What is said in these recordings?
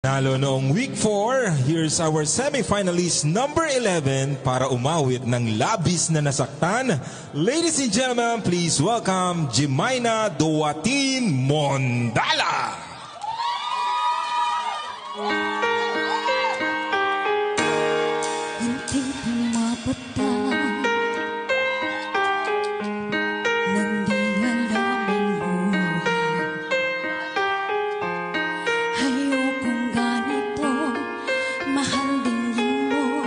Nalo noong week 4, here's our semi-finalist number 11 para umawit ng labis na nasaktan. Ladies and gentlemen, please welcome Jemina Duatin Mondala. Munting pumapata nang di alam ang buhay. Ayokong ganito, mahal din mo.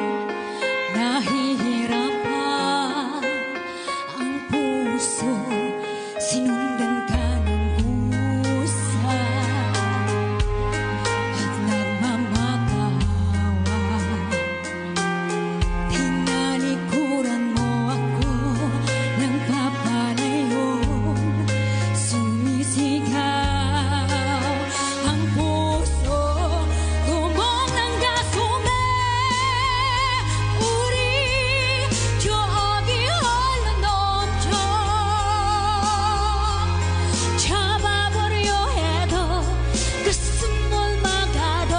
Nahihirapan ang puso, sinundan ka ng kusa at nagmamakawa. Tinalikuran mo ako ng papalayong sumisigaw. Ang puso gumong ng gasume uri jogi holonom 잡아버려 해도 가슴을 막아도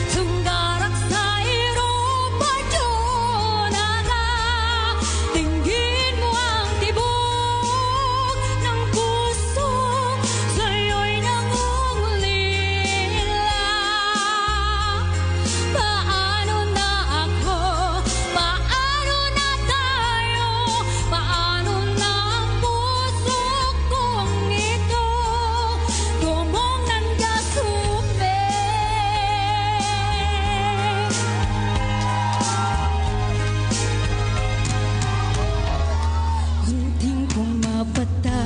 손가락 사이로 빠져나가 땡긴 무항티복 ng puso sa'yo'y nangungulila. Paano na ako? Paano na tayo? Paano na ang puso kong ito? Gumong ng gasume. Munting pumapata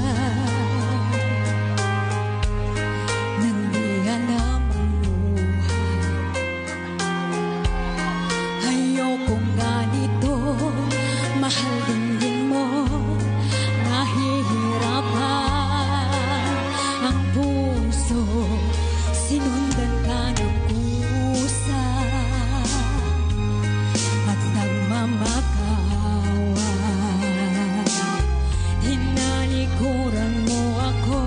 nang di alam ang buhay. Ayokong ganito, mahal din mo. Nahihirapan ang puso, sinundan ka ng kusa at nagmamakawa. Hinalikuran mo ako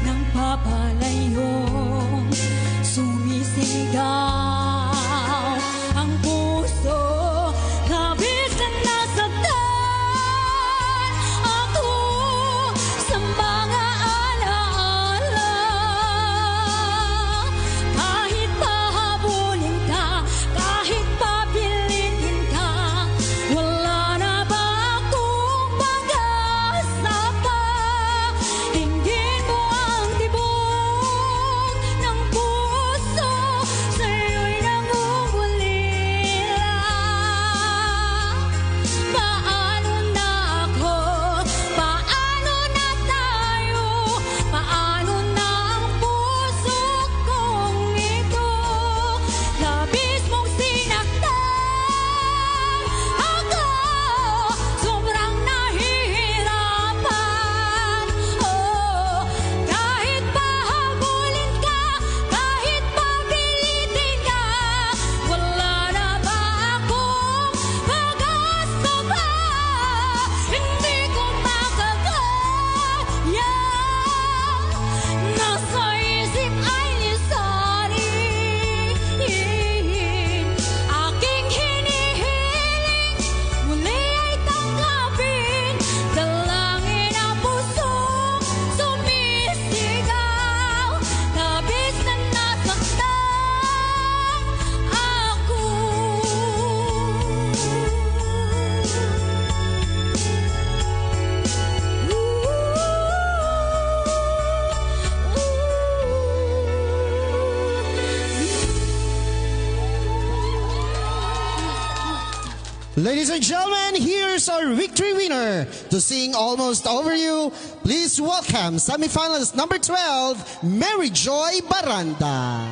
ng papalayong sumisigaw. Ang puso labis na nasaktan ako sa mga alaala. Kahit pahabulin ka, kahit papilitin ka, wala na ba akong pag-asa pa? Tingin mo ang tibok ng puso, sa'yo'y nangungulila. Paano na ako? Paano na tayo? Paano na ang puso kong ito? Labis mong sinaktan ako, sobrang nahihirapan. Oh, kahit pahabulin ka, kahit papilitin ka, wala na ba akong pag-asa pa? Hindi ko makakaya. Nasa isip ay lisanin. Aking hinihiling muli ay tanggapin. Dalangin ang pusong sumisigaw. Labis na nasaktan ako. Ladies and gentlemen, here's our victory winner. To sing Almost Over You, please welcome semifinalist number 12, Mary Joy Baranda.